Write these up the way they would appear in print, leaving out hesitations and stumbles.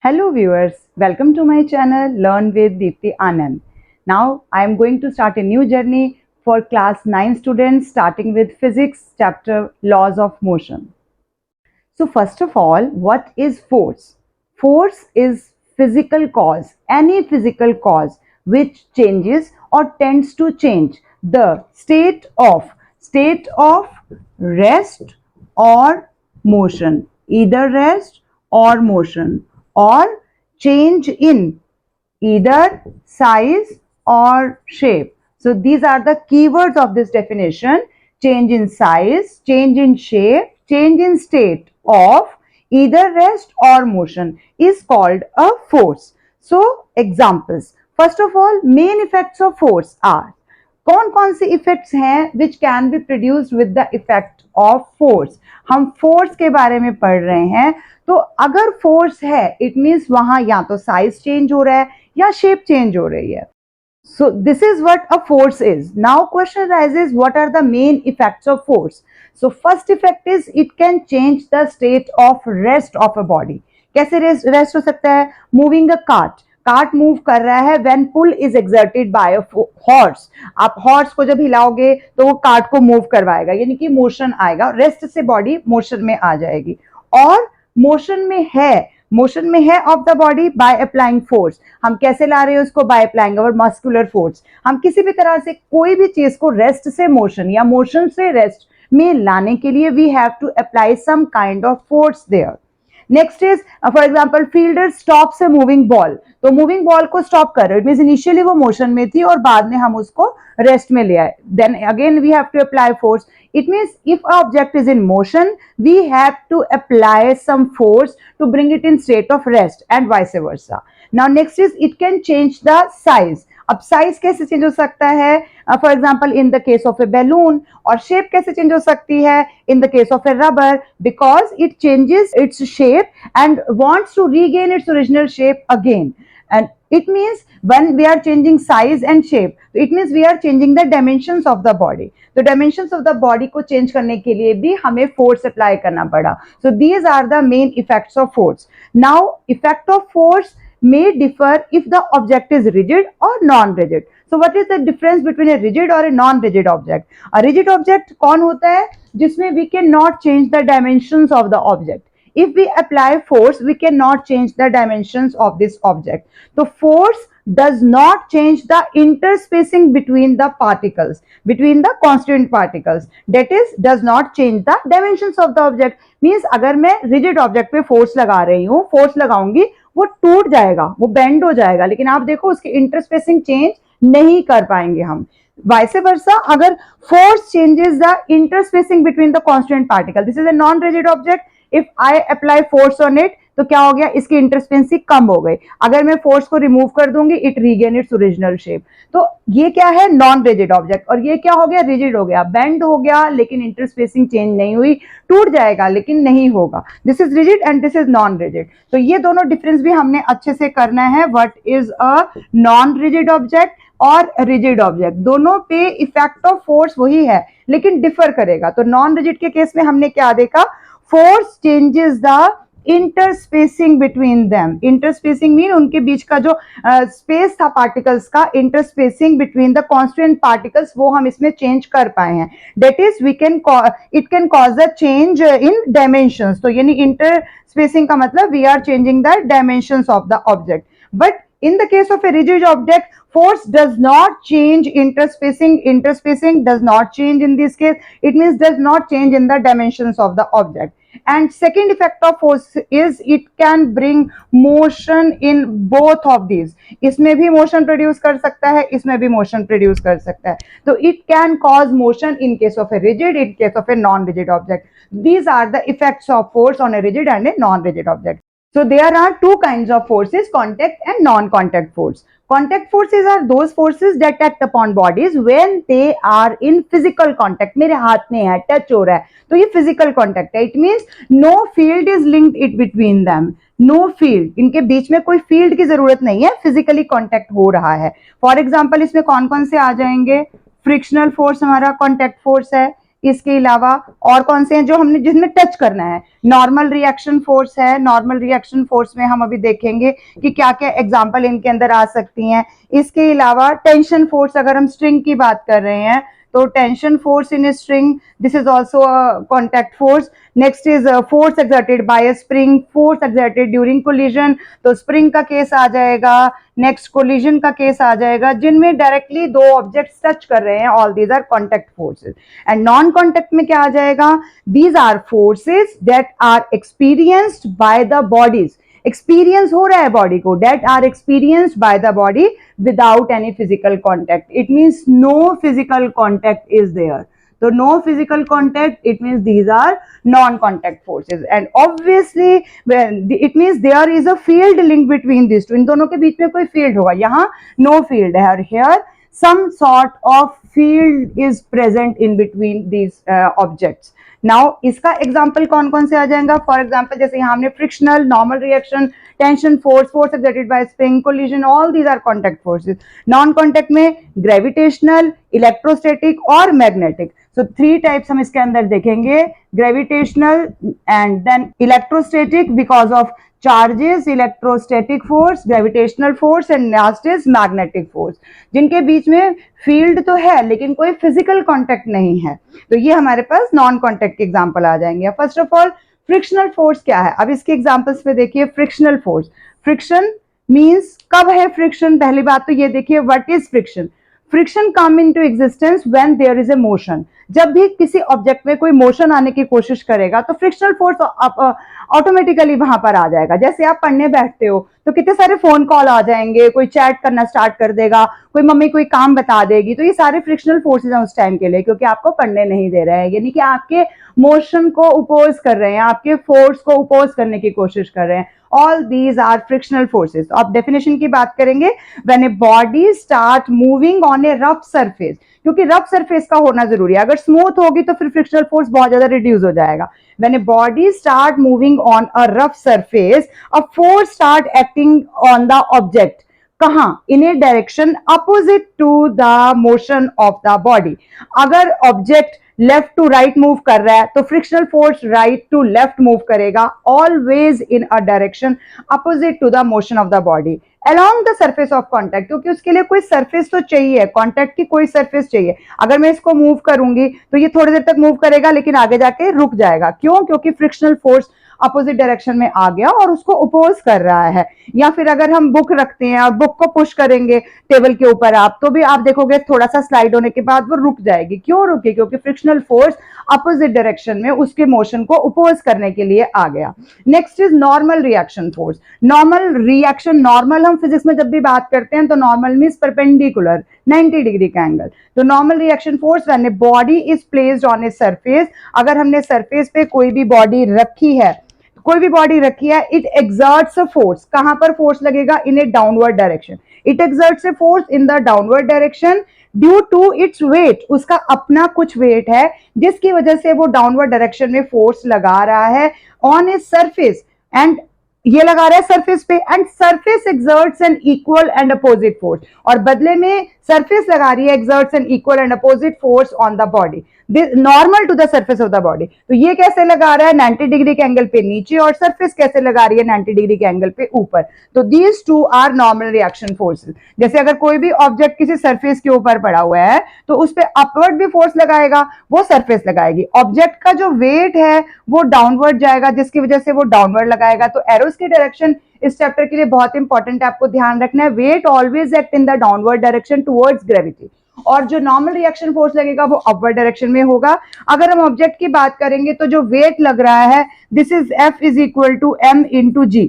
Hello viewers, welcome to my channel Learn with Deepti Anand. Now I am going to start a new journey for class 9 students starting with physics chapter Laws of Motion. So first of all, what is force? Force is physical cause, any physical cause which changes or tends to change the state of rest or motion, either rest or motion, or change in either size or shape. So these are the keywords of this definition: change in size, change in shape, change in state of either rest or motion is called a force. So examples. First of all, main effects of force are, कौन कौन से effects हैं which can be produced with the effect of force. हम force के बारे में पढ़ रहे हैं, तो अगर फोर्स है इट मीन्स वहां या तो साइज चेंज हो रहा है या शेप चेंज हो रही है. So this is what a force is. Now question arises, what are the main effects of force? So first effect is it can change the state of rest of a body. कैसे rest हो सकता है? Moving a cart. Cart move कर रहा है when pull is exerted by a horse. आप horse को जब हिलाओगे तो वो कार्ट को मूव करवाएगा, यानी कि मोशन आएगा, रेस्ट से बॉडी मोशन में आ जाएगी. और मोशन में है of the body by applying force. हम कैसे ला रहे हैं उसको? By applying our muscular force. हम किसी भी तरह से कोई भी चीज को रेस्ट से मोशन या मोशन से रेस्ट में लाने के लिए we have to apply some kind of force there. Next is for example fielder stops a moving ball. तो मूविंग बॉल को स्टॉप कर रहे हो, इट मींस इनिशियली वो मोशन में थी और बाद में हम उसको रेस्ट में ले आए. Then again we have to apply force. It means if an object is in motion, we have to apply some force to bring it in state of rest and vice versa. Now next is it can change the size. अब size कैसे change हो सकता है? For example in the case of A balloon. और shape कैसे change हो सकती है? In the case of A rubber, because it changes its shape and wants to regain its original shape again. And it means when we are changing size and shape, it means we are changing the dimensions of the body. तो dimensions of the body को change करने के लिए भी हमें force apply करना पड़ा. So these are the main effects of force. Now effect of force may differ if the object is rigid or non-rigid. So what is the difference between a rigid or a non-rigid object? A rigid object कौन होता है? जिसमें we cannot change the dimensions of the object. If we apply force, we cannot change the dimensions of this object. So force does not change the interspacing between the particles, between the constituent particles. That is, does not change the dimensions of the object. Means अगर मैं rigid object पे force लगा रही हूँ, force लगाऊंगी, वो टूट जाएगा, वो बेंड हो जाएगा, लेकिन आप देखो उसकी इंटरस्पेसिंग चेंज नहीं कर पाएंगे हम. Vice versa, अगर force changes the interspacing between the constituent particle, this is a non-rigid object. If I apply force on it, तो क्या हो गया? इसकी इंटरस्पेंसी कम हो गई. अगर मैं फोर्स को रिमूव कर दूंगी, it regain its original shape. तो ये क्या है? Non rigid object. और ये क्या हो गया? रिजिड हो गया, बेंड हो गया, लेकिन इंटरस्पेसिंग चेंज नहीं हुई, टूट जाएगा लेकिन नहीं होगा. This is rigid and this is non rigid. तो ये दोनों डिफरेंस भी हमने अच्छे से करना है. What is a non rigid object और रिजिड ऑब्जेक्ट, दोनों पे इफेक्ट ऑफ फोर्स वही है लेकिन डिफर करेगा. तो नॉन रिजिड के केस में हमने क्या देखा? Force changes the interspacing between them. Interspacing mean उनके बीच का जो स्पेस था पार्टिकल्स का, interspacing between the constituent particles, वो हम इसमें चेंज कर पाए हैं. That is we can it can cause a change in dimensions. तो यानी इंटरस्पेसिंग का मतलब we are changing the dimensions of the object. But in the case of a rigid object, force does not change interspacing does not change in this case. It means does not change in the dimensions of the object. And second effect of force is it can bring motion in both of these. इसमें भी motion produce कर सकता है, इसमें भी motion produce कर सकता है. तो it can cause motion in case of a rigid, in case of a non-rigid object. These are the effects of force on a rigid and a non-rigid object. So there are two kinds of forces, contact and non-contact force. Contact forces are those forces that act upon bodies when they are in physical contact. मेरे हाथ में है, touch हो रहा है, तो ये physical contact है. It means no field is linked it between them. No field, इनके बीच में कोई field की जरूरत नहीं है, physically contact हो रहा है. For example, इसमें कौन कौन से आ जाएंगे? Frictional force हमारा contact force है. इसके अलावा और कौन से हैं जो हमने जिसमें टच करना है? नॉर्मल रिएक्शन फोर्स है, नॉर्मल रिएक्शन फोर्स में हम अभी देखेंगे कि क्या क्या एग्जांपल इनके अंदर आ सकती हैं। इसके अलावा टेंशन फोर्स, अगर हम स्ट्रिंग की बात कर रहे हैं तो tension force in string, this is also a contact force. Next is force exerted by a spring, force exerted during collision, तो स्प्रिंग का केस आ जाएगा। नेक्स्ट कोलिजन का केस आ जाएगा, जिनमें डायरेक्टली दो ऑब्जेक्ट्स टच कर रहे हैं, all these are contact forces. And non contact में क्या आ जाएगा? These are forces that are experienced by the bodies, experience हो रहा है बॉडी को, that are experienced by the body without any physical contact, it means no physical contact is there. So no physical contact, it means these are non-contact forces, and obviously it means there is a field link between these two, इन दोनों के बीच में कोई field होगा, यहाँ no field है, और here some sort of field is present in between these objects. Now इसका example कौन कौन से आ जाएगा? फॉर एग्जाम्पल जैसे यहाँ हमने frictional, normal reaction, tension force, force exerted by spring, collision, all these are contact forces. Non contact में gravitational, electrostatic और मैग्नेटिक। सो थ्री टाइप्स हम इसके अंदर देखेंगे, gravitational and then electrostatic because of charges, electrostatic force, gravitational force and last is magnetic force, जिनके बीच में field तो है लेकिन कोई फिजिकल कांटेक्ट नहीं है। तो ये हमारे पास नॉन कांटेक्ट के एग्जांपल आ जाएंगे। First of all frictional force क्या है? अब इसके एग्जांपल्स पे देखिए। फ्रिक्शनल फोर्स, फ्रिक्शन मींस कब है फ्रिक्शन? पहली बात तो ये देखिए, what is friction? Friction come into existence when there is a motion. जब भी किसी ऑब्जेक्ट में कोई मोशन आने की कोशिश करेगा तो फ्रिक्शनल फोर्स ऑटोमेटिकली वहां पर आ जाएगा। जैसे आप पढ़ने बैठते हो तो कितने सारे फोन कॉल आ जाएंगे, कोई चैट करना स्टार्ट कर देगा, कोई मम्मी कोई काम बता देगी, तो ये सारे फ्रिक्शनल फोर्सेज हैं उस टाइम के लिए, क्योंकि आपको पढ़ने नहीं दे रहे हैं, यानी कि आपके मोशन को अपोज कर रहे हैं, आपके फोर्स को अपोज करने की कोशिश कर रहे हैं। All these are frictional forces. अब डेफिनेशन की बात करेंगे, when a body start moving on a rough surface, क्योंकि रफ सरफेस का होना जरूरी है, अगर स्मूथ होगी तो फिर फ्रिक्शनल फोर्स बहुत ज्यादा रिड्यूस हो जाएगा। When a body start moving on a rough surface, a force start acting on the object. कहाँ? In a direction opposite to the motion of the body. अगर object left to right move कर रहा है तो frictional force right to left move करेगा, always in a direction opposite to the motion of the body along the surface of contact, क्योंकि उसके लिए कोई सरफेस तो चाहिए, कांटेक्ट की कोई सरफेस चाहिए। अगर मैं इसको मूव करूंगी तो ये थोड़ी देर तक मूव करेगा लेकिन आगे जाके रुक जाएगा। क्यों? क्योंकि फ्रिक्शनल फोर्स अपोजिट डायरेक्शन में आ गया और उसको अपोज कर रहा है। या फिर अगर हम बुक रखते हैं और बुक को पुश करेंगे टेबल के ऊपर आप, तो भी आप देखोगे थोड़ा सा स्लाइड होने के बाद वो रुक जाएगी। क्यों रुकी? क्योंकि फ्रिक्शनल फोर्स अपोजिट डायरेक्शन में उसके मोशन को अपोज करने के लिए आ गया। Next is normal reaction force. Normal reaction, normal हम फिजिक्स में जब भी बात करते हैं तो नॉर्मल मींस परपेंडिकुलर, 90 डिग्री का एंगल। तो normal reaction force when a body is placed on a surface, अगर हमने सरफेस पे कोई भी बॉडी रखी है, इट एक्सर्ट्स अ फोर्स। कहां पर फोर्स लगेगा? In a downward direction. It exerts a force in the downward direction due to its weight, उसका अपना कुछ वेट है जिसकी वजह से वो डाउनवर्ड डायरेक्शन में फोर्स लगा रहा है ऑन ए सरफेस, एंड ये लगा रहा है सरफेस पे, and surface exerts an equal and opposite force, और बदले में सरफेस लगा रही है exerts an equal and opposite force on the body normal to the surface of the body. तो ये कैसे लगा रहा है? 90 डिग्री के एंगल पे नीचे, और सरफेस कैसे लगा रही है? 90 डिग्री के एंगल पे ऊपर। तो these two are normal reaction forces. जैसे अगर कोई भी ऑब्जेक्ट किसी सरफेस के ऊपर पड़ा हुआ है तो उस पर अपवर्ड भी फोर्स लगाएगा, वो सरफेस लगाएगी। ऑब्जेक्ट का जो वेट है वो डाउनवर्ड जाएगा, जिसकी वजह से वो डाउनवर्ड लगाएगा। तो एरोस की डायरेक्शन इस चैप्टर के लिए बहुत इंपॉर्टेंट है, आपको ध्यान रखना है। Weight always act in the downward direction towards gravity, और जो नॉर्मल रिएक्शन फोर्स लगेगा वो अपवर्ड डायरेक्शन में होगा। अगर हम ऑब्जेक्ट की बात करेंगे तो जो वेट लग रहा है, this is F is equal to m into g,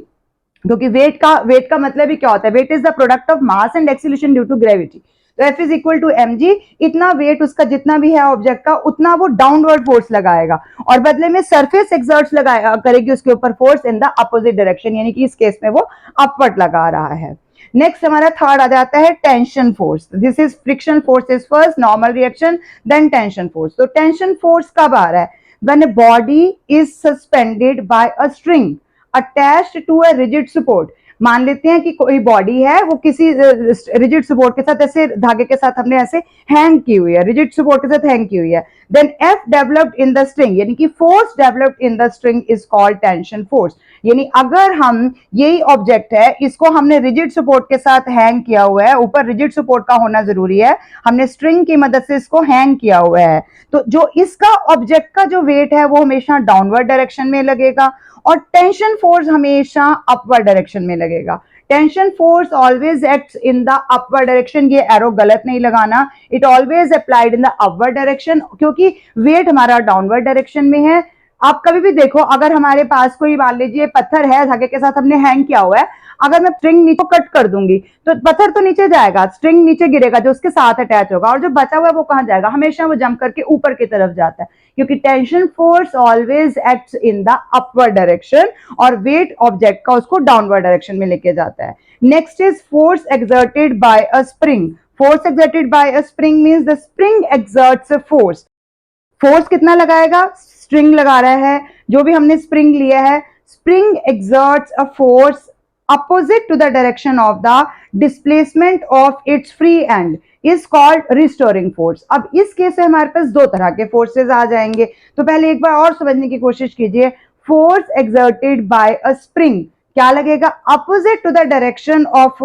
क्योंकि वेट का मतलब ही क्या होता है? Weight is the product of mass and acceleration due to gravity. तो F is equal to m g, इतना वेट उसका जितना भी है ऑब्जेक्ट का, उतना वो डाउनवर्ड फोर्स लगाएगा, और बदले में सरफेस एक्सर्ट्स लगाएगा, करेगी उसके ऊपर force in the opposite direction, यानी कि इस केस में वो अपवर्ड लगा रहा है। नेक्स्ट हमारा थर्ड आ जाता है tension force. This is friction force is first, normal reaction, then tension force. तो टेंशन फोर्स कब आ रहा है? When a body is suspended by a string attached to a rigid support. मान लेते हैं कि कोई बॉडी है, वो किसी रिजिड सपोर्ट के साथ, ऐसे धागे के साथ हमने ऐसे हैंग की हुई है, रिजिड सपोर्ट के साथ हैंग की हुई है, then F developed in the string, यानी कि force developed in the string is called tension force. यानी अगर हम, यही ऑब्जेक्ट है, इसको हमने रिजिड सपोर्ट के साथ हैंग किया हुआ है, ऊपर रिजिड सपोर्ट का होना जरूरी है, हमने स्ट्रिंग की मदद से इसको हैंग किया हुआ है, तो जो इसका ऑब्जेक्ट का जो वेट है वो हमेशा डाउनवर्ड डायरेक्शन में लगेगा और टेंशन फोर्स हमेशा अपवर्ड डायरेक्शन में लगेगा। Tension force always acts in the upward direction, ये एरो गलत नहीं लगाना, it always applied in the upward direction, क्योंकि वेट हमारा डाउनवर्ड डायरेक्शन में है। आप कभी भी देखो, अगर हमारे पास कोई, मान लीजिए पत्थर है, धागे के साथ हमने हैंग किया हुआ है, अगर मैं स्ट्रिंग नीचे कट कर दूंगी तो पत्थर तो नीचे जाएगा, स्ट्रिंग नीचे गिरेगा जो उसके साथ अटैच होगा, और जो बचा हुआ है वो कहां जाएगा, हमेशा वो जंप करके ऊपर की तरफ जाता है, क्योंकि tension force always acts in the upward direction और वेट ऑब्जेक्ट का उसको डाउनवर्ड डायरेक्शन में लेके जाता है। Next is force exerted by a spring. Force exerted by a spring means the spring exerts a force. Force कितना लगाएगा, string लगा रहा है, जो भी हमने स्प्रिंग लिया है, spring exerts a force opposite to the direction of the displacement of its free end is called restoring force। अब इस केस में हमारे पास दो तरह के फोर्सेस आ जाएंगे, तो पहले एक बार और समझने की कोशिश कीजिए। Force exerted by a spring क्या लगेगा, opposite to the direction of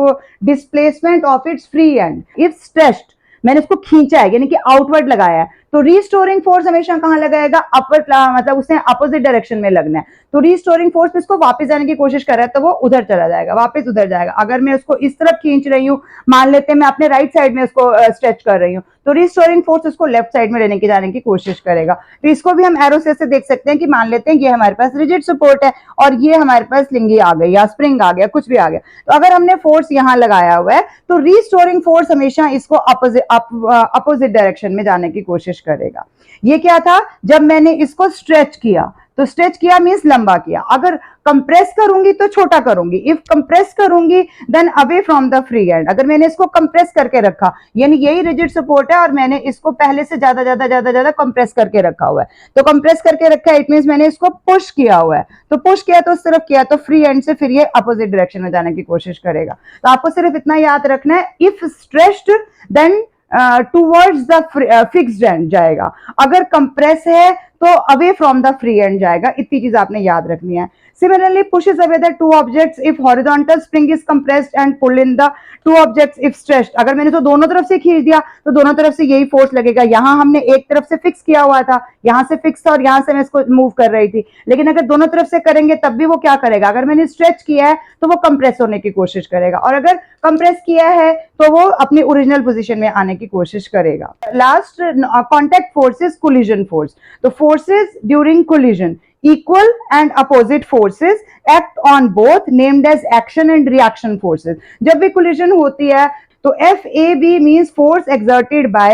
displacement of its free end if stretched, मैंने इसको खींचा है यानी कि आउटवर्ड लगाया है, तो रिस्टोरिंग फोर्स हमेशा कहां लगाएगा, अपवर्ड, मतलब उसने अपोजिट डायरेक्शन में लगना है, तो रिस्टोरिंग फोर्स में इसको वापस जाने की कोशिश कर रहा है तो वो उधर चला जाएगा, वापस उधर जाएगा। अगर मैं उसको इस तरफ खींच रही हूँ, मान लेते हैं मैं अपने राइट साइड में उसको स्ट्रेच कर रही हूँ, तो रिस्टोरिंग फोर्स उसको लेफ्ट साइड में लेने की जाने की कोशिश करेगा। तो इसको भी हम एरो से देख सकते हैं कि मान लेते हैं ये हमारे पास रिजिड सपोर्ट है और ये हमारे पास लिंगी आ गई या स्प्रिंग आ गया, कुछ भी आ गया, तो अगर हमने फोर्स यहां लगाया हुआ है तो रिस्टोरिंग फोर्स हमेशा इसको अपोजिट डायरेक्शन में जाने की कोशिश करेगा। ये क्या था, जब मैंने इसको स्ट्रेच किया, तो स्ट्रेच किया मींस लंबा किया, अगर कंप्रेस करूंगी तो छोटा करूंगी, इफ कंप्रेस करूंगी then away from the free end, अगर मैंने इसको कंप्रेस करके रखा, यानी यही रिजिड सपोर्ट है और मैंने इसको पहले से ज्यादा ज्यादा ज्यादा ज्यादा कंप्रेस करके रखा हुआ है, तो कंप्रेस करके रखा है इट मींस मैंने इसको पुश किया हुआ है, तो पुश किया तो उस तरफ किया, तो फ्री एंड से फिर ये अपोजिट डायरेक्शन में जाने की कोशिश करेगा। तो आपको सिर्फ इतना याद रखना है, if stretched then towards the fixed end जाएगा, अगर कंप्रेस है तो away from the free end जाएगा, इतनी चीज आपने याद रखनी है। Similarly, pushes away the two objects if horizontal spring is compressed and pull in the two objects if stretched। अगर मैंने तो दोनों तरफ से खींच दिया तो दोनों तरफ से यही फोर्स लगेगा, यहाँ हमने एक तरफ से फिक्स किया हुआ था, यहाँ से फिक्स था और यहाँ से मैं इसको मूव कर रही थी, लेकिन अगर दोनों तरफ से करेंगे तब भी वो क्या करेगा, अगर मैंने स्ट्रेच किया है तो वो कंप्रेस होने की कोशिश करेगा, और अगर कंप्रेस किया है तो वो अपनी ओरिजिनल पोजीशन में आने की कोशिश करेगा। Last contact force is collision force. तो forces during collision, equal and opposite forces act on both named as action and reaction forces। जब भी collision होती है तो FAB means force exerted by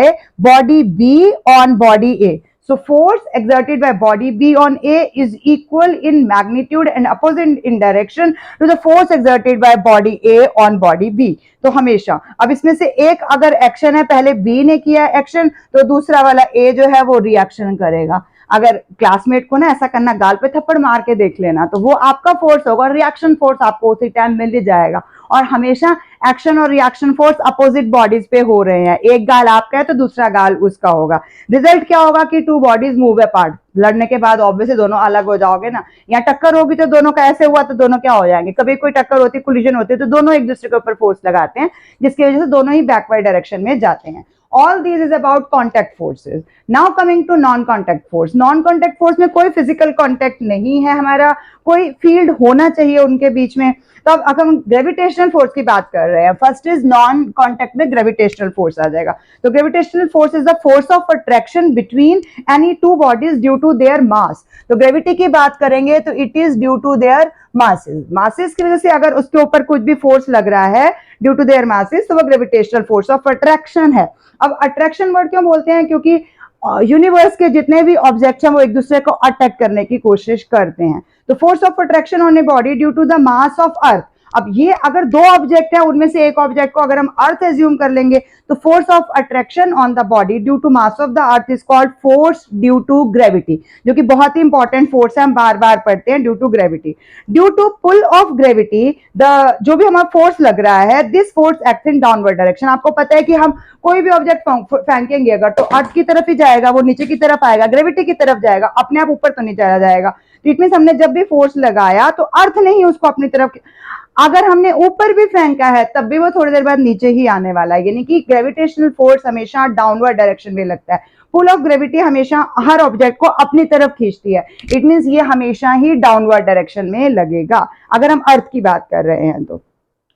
body B on body A। So force exerted by body B on A is equal in magnitude and opposite in direction to the force exerted by body A on body B। तो हमेशा, अब इसमें से एक अगर action है, पहले B ने किया एक्शन, तो दूसरा वाला A जो है वो रिएक्शन करेगा। अगर क्लासमेट को ना ऐसा करना, गाल पे थप्पड़ मार के देख लेना, तो वो आपका फोर्स होगा, रिएक्शन फोर्स आपको उसी टाइम मिल जाएगा। और हमेशा एक्शन और रिएक्शन फोर्स अपोजिट बॉडीज पे हो रहे हैं, एक गाल आपका है तो दूसरा गाल उसका होगा, रिजल्ट क्या होगा कि टू बॉडीज मूव अपार्ट। लड़ने के बाद ऑब्वियसली दोनों अलग हो जाओगे ना, या टक्कर होगी तो दोनों का ऐसे हुआ तो दोनों क्या हो जाएंगे, कभी कोई टक्कर होती है, कोलिजन होती है, तो दोनों एक दूसरे के ऊपर फोर्स लगाते हैं, जिसकी वजह से दोनों ही बैकवर्ड डायरेक्शन में जाते हैं। All these is about contact forces। Now coming to non-contact force। Non-contact force में कोई physical contact नहीं है हमारा, कोई field होना चाहिए उनके बीच में। तो अब हम ग्रेविटेशनल फोर्स की बात कर रहे हैं। फर्स्ट इज नॉन कॉन्टैक्ट में ग्रेविटेशनल फोर्स आ जाएगा। तो gravitational force is the force of attraction between any two bodies due to their mass. तो ग्रेविटी की बात करेंगे तो it is due to their masses. Masses की वजह से अगर उसके ऊपर कुछ भी फोर्स लग रहा है ड्यू टू देयर मासेस, तो वो ग्रेविटेशनल फोर्स ऑफ अट्रैक्शन है। अब अट्रैक्शन वर्ड क्यों बोलते हैं, क्योंकि यूनिवर्स के जितने भी ऑब्जेक्ट्स हैं वो एक दूसरे को अटैक करने की कोशिश करते हैं। तो force of attraction on a body due to the mass of earth. अब ये अगर दो ऑब्जेक्ट है, उनमें से एक ऑब्जेक्ट को अगर हम अर्थ एज्यूम कर लेंगे तो force of attraction on the body due to mass of the earth is called force due to gravity, जो कि बहुत ही इंपॉर्टेंट फोर्स है, हम बार बार पढ़ते हैं, due to gravity. Due to pull of gravity the जो भी हमारा फोर्स लग रहा है, this force act in downward direction. आपको पता है कि हम कोई भी ऑब्जेक्ट फेंकेंगे अगर तो अर्थ की तरफ ही जाएगा, वो नीचे की तरफ आएगा, ग्रेविटी की तरफ जाएगा, अपने आप ऊपर तो नहीं चला जाएगा। तो इट मींस हमने जब भी फोर्स लगाया तो अर्थ ने ही उसको अपनी तरफ, अगर हमने ऊपर भी फेंका है तब भी वो थोड़ी देर बाद नीचे ही आने वाला है, यानी कि ग्रेविटेशनल फोर्स हमेशा डाउनवर्ड डायरेक्शन में लगता है। पुल ऑफ ग्रेविटी हमेशा हर ऑब्जेक्ट को अपनी तरफ खींचती है, इट मींस ये हमेशा ही डाउनवर्ड डायरेक्शन में लगेगा अगर हम अर्थ की बात कर रहे हैं तो।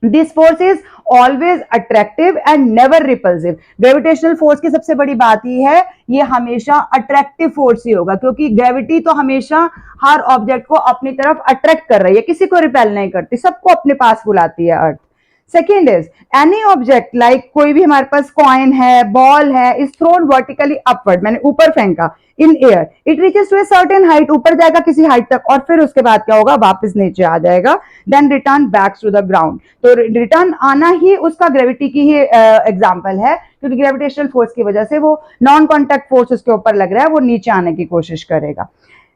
This force is always attractive and never repulsive. Gravitational force की सबसे बड़ी बात यह है, ये हमेशा अट्रैक्टिव फोर्स ही होगा, क्योंकि ग्रेविटी तो हमेशा हर ऑब्जेक्ट को अपनी तरफ अट्रैक्ट कर रही है, किसी को रिपेल नहीं करती, सबको अपने पास बुलाती है earth. Second is any object like कोई भी हमारे पास कॉइन है, बॉल है, इज थ्रोन वर्टिकली अपवर्ड, मैंने ऊपर फेंका in air, it reaches to a certain height, ऊपर जाएगा किसी हाइट तक और फिर उसके बाद क्या होगा, वापस नीचे आ जाएगा, then return back to the ground. तो रिटर्न आना ही उसका ग्रेविटी की ही एग्जांपल है, क्योंकि ग्रेविटेशनल फोर्स की वजह से वो नॉन कॉन्टैक्ट फोर्स उसके ऊपर लग रहा है, वो नीचे आने की कोशिश करेगा।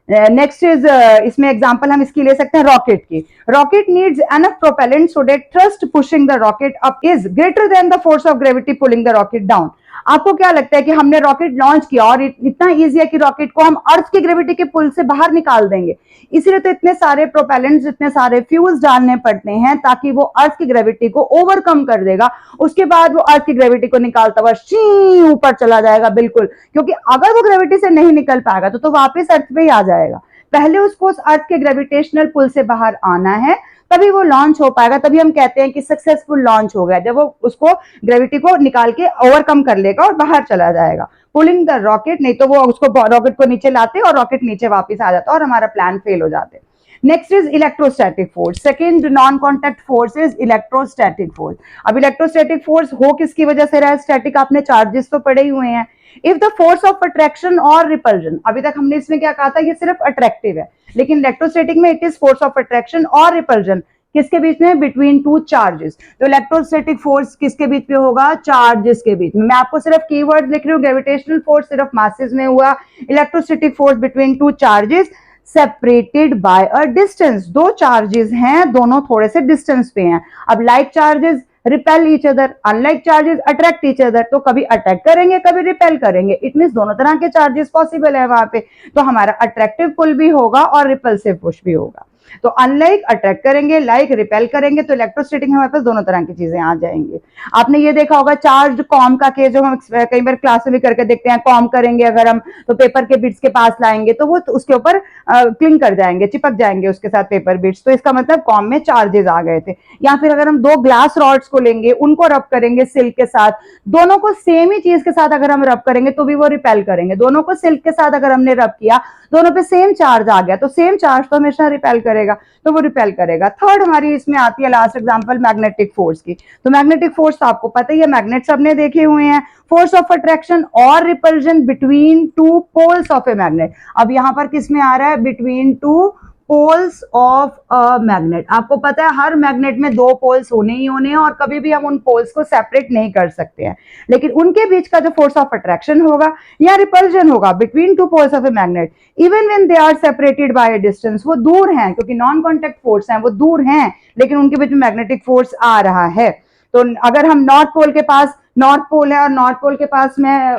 नेक्स्ट इज इसमें एग्जांपल हम इसकी ले सकते हैं रॉकेट की। Rocket needs enough propellant so that thrust pushing the rocket up is greater than the force of gravity pulling the rocket down. आपको क्या लगता है कि हमने रॉकेट लॉन्च किया और इतना इजी है कि रॉकेट को हम अर्थ की ग्रेविटी के पुल से बाहर निकाल देंगे, इसलिए तो इतने सारे प्रोपेलेंट्स, इतने सारे फ्यूल्स डालने पड़ते हैं ताकि वो अर्थ की ग्रेविटी को ओवरकम कर देगा, उसके बाद वो अर्थ की ग्रेविटी को निकालता हुआ शी ऊपर चला जाएगा, बिल्कुल, क्योंकि अगर वो ग्रेविटी से नहीं निकल पाएगा तो वापस अर्थ पे ही आ जाएगा। पहले उसको उस अर्थ के ग्रेविटेशनल पुल से बाहर आना है, तभी वो लॉन्च हो पाएगा, तभी हम कहते हैं कि सक्सेसफुल लॉन्च हो गया, जब वो उसको ग्रेविटी को निकाल के ओवरकम कर लेगा और बाहर चला जाएगा। पुलिंग द रॉकेट, नहीं तो वो उसको रॉकेट को नीचे लाते और रॉकेट नीचे वापस आ जाता और हमारा प्लान फेल हो जाते। Next is electrostatic force. Second non contact force is electrostatic force. अब इलेक्ट्रोस्टैटिक फोर्स हो किसकी वजह से रहा है, स्टैटिक आपने चार्जेस तो पढ़े ही हुए हैं। If the force of attraction और रिपल्जन, अभी तक हमने इसमें क्या कहा था, ये सिर्फ अट्रैक्टिव है, लेकिन इलेक्ट्रोस्टैटिक में it is force of attraction और रिपल्जन, किसके बीच में, बिटवीन टू चार्जेस। तो इलेक्ट्रोस्टैटिक फोर्स किसके बीच में होगा, चार्जेस के बीच में। मैं आपको सिर्फ कीवर्ड लिख रही हूँ, ग्रेविटेशनल फोर्स सिर्फ मासेस में हुआ, electrostatic force between two charges separated by a distance. दो चार्जेस हैं, दोनों थोड़े से डिस्टेंस पे हैं। अब like charges repel each other, unlike charges attract each other, तो कभी अट्रैक्ट करेंगे कभी रिपेल करेंगे, इट मींस दोनों तरह के चार्जेस पॉसिबल है वहां पे, तो हमारा अट्रैक्टिव पुल भी होगा और रिपल्सिव पुश भी होगा। तो अनलाइक अट्रैक्ट करेंगे, लाइक रिपेल करेंगे, तो इलेक्ट्रोस्टैटिक हमारे पास दोनों तरह की चीजें आ जाएंगी। आपने ये देखा होगा चार्ज्ड कॉम का केस, जो हम कई बार क्लास में भी करके देखते हैं, कॉम करेंगे अगर हम तो पेपर के बिट्स के पास लाएंगे तो वो तो उसके ऊपर क्लिंग कर जाएंगे, चिपक जाएंगे उसके साथ पेपर बिट्स, तो इसका मतलब कॉम में चार्जेस आ गए थे। या फिर अगर हम दो ग्लास रॉड्स को लेंगे, उनको रब करेंगे सिल्क के साथ, दोनों को सेम ही चीज के साथ अगर हम रब करेंगे तो भी वो रिपेल करेंगे। दोनों को सिल्क के साथ अगर हमने रब किया, दोनों पे सेम चार्ज आ गया, तो सेम चार्ज तो हमेशा रिपेल करेगा, तो वो रिपेल करेगा। थर्ड हमारी इसमें आती है लास्ट एग्जांपल मैग्नेटिक फोर्स की। तो मैग्नेटिक फोर्स तो आपको पता ही है, मैग्नेट सबने देखे हुए हैं, फोर्स ऑफ अट्रैक्शन और repulsion between two poles of a magnet. अब यहां पर किस में आ रहा है, between two poles of a magnet. आपको पता है हर मैग्नेट में दो पोल्स होने ही होने हैं और कभी भी हम उन पोल्स को सेपरेट नहीं कर सकते हैं, लेकिन उनके बीच का जो फोर्स ऑफ अट्रैक्शन होगा या रिपल्जन होगा between two poles of a magnet, even when they are separated by a distance, वो दूर हैं क्योंकि नॉन कॉन्टैक्ट फोर्स हैं, वो दूर हैं, लेकिन उनके बीच में मैग्नेटिक फोर्स आ रहा है। तो अगर हम नॉर्थ पोल के पास, नॉर्थ पोल है और नॉर्थ पोल के पास मैं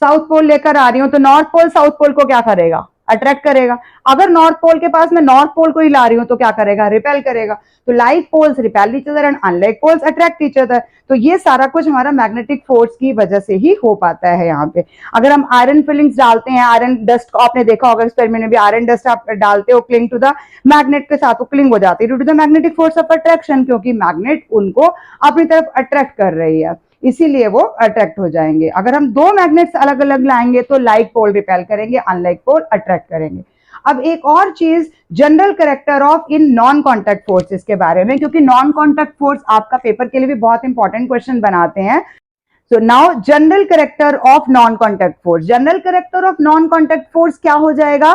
साउथ पोल लेकर आ रही हूँ, तो नॉर्थ पोल साउथ पोल को क्या करेगा, अट्रैक्ट करेगा। अगर नॉर्थ पोल के पास मैं नॉर्थ पोल को ही ला रही हूं तो क्या करेगा, रिपेल करेगा। तो like poles repel each other and unlike poles attract each other. तो ये सारा कुछ हमारा मैग्नेटिक फोर्स की वजह से ही हो पाता है। यहाँ पे अगर हम आयरन फिलिंग्स डालते हैं, आयरन डस्ट को आपने देखा होगा एक्सपेरिमेंट में भी, आयरन डस्ट आप डालते हो क्लिंग टू द मैग्नेट के साथ, वो क्लिंग हो जाती है due to the magnetic force of attraction, क्योंकि मैग्नेट उनको अपनी तरफ अट्रैक्ट कर रही है, इसीलिए वो अट्रैक्ट हो जाएंगे। अगर हम दो मैग्नेट्स अलग अलग लाएंगे तो लाइक पोल रिपेल करेंगे, अनलाइक पोल अट्रैक्ट करेंगे। अब एक और चीज, general character of in non contact forces के बारे में, क्योंकि नॉन कॉन्टैक्ट फोर्स आपका पेपर के लिए भी बहुत इंपॉर्टेंट क्वेश्चन बनाते हैं। So now general character of non contact force, general character of non contact force क्या हो जाएगा,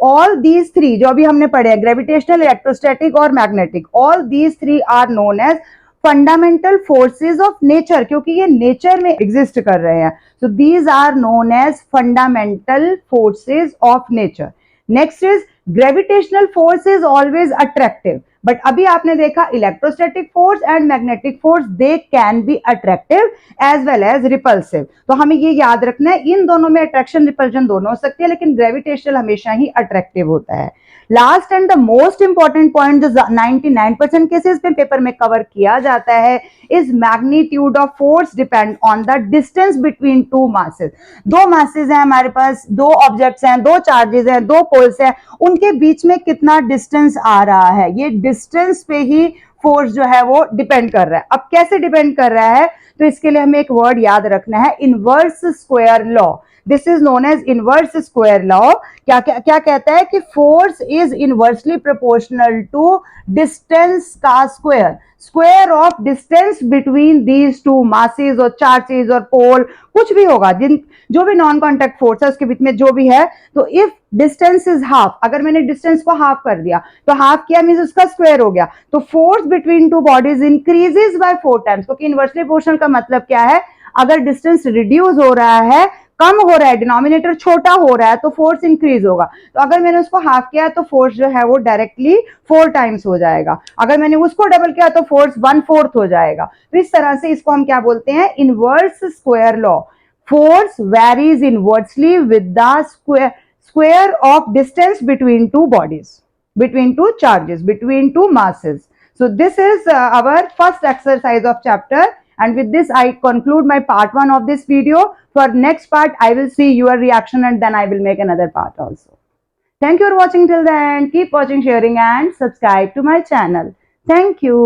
all these three जो अभी हमने पढ़े हैं, ग्रेविटेशनल, इलेक्ट्रोस्टैटिक और magnetic, all these three are known as fundamental forces of nature, क्योंकि ये नेचर में एग्जिस्ट कर रहे हैं. So these are known as fundamental forces of nature. Next is gravitational force is always attractive, but अभी आपने देखा electrostatic force and magnetic force they can be attractive as well as repulsive. तो हमें ये याद रखना है, इन दोनों में अट्रैक्शन रिपल्शन दोनों हो सकती है, लेकिन ग्रेविटेशनल हमेशा ही अट्रैक्टिव होता है. Last and the most important point जो 99% केसेस में पेपर में कवर किया जाता है is magnitude of force depend on the distance between two masses. दो मासेस हैं हमारे पास, दो ऑब्जेक्ट्स हैं, दो चार्जेस हैं, दो पोल्स हैं, उनके बीच में कितना डिस्टेंस आ रहा है, ये डिस्टेंस पे ही फोर्स जो है वो डिपेंड कर रहा है. अब कैसे डिपेंड कर रहा है, तो इसके लिए हमें एक वर्ड याद रखना है, inverse square law. This is known as inverse square law. क्या क्या क्या कहता है कि force is inversely proportional to distance का square, square of distance between these two masses और चार्जेस और पोल, कुछ भी होगा, जिन जो भी नॉन कॉन्टैक्ट फोर्स है उसके बीच में जो भी है. तो इफ डिस्टेंस इज हाफ, अगर मैंने डिस्टेंस को हाफ कर दिया तो हाफ किया मींस उसका स्क्वायर हो गया, तो force between two bodies increases by 4 times. क्योंकि इनवर्सली प्रोपोर्शनल का मतलब क्या है, अगर डिस्टेंस रिड्यूस हो रहा है, कम हो रहा है, डिनोमिनेटर छोटा हो रहा है, तो फोर्स इंक्रीज होगा. तो अगर मैंने उसको हाफ किया तो फोर्स जो है वो डायरेक्टली 4 टाइम्स हो जाएगा, अगर मैंने उसको डबल किया तो फोर्स 1/4 हो जाएगा. तो इस तरह से इसको हम क्या बोलते हैं, inverse square law. Force varies inversely with the square of distance between two bodies, between two charges, between two masses. So this is our first exercise of chapter, and with this I conclude my part 1 of this video. For next part I will see your reaction and then I will make another part also. Thank you for watching till the end. Keep watching, sharing and subscribe to my channel. Thank you.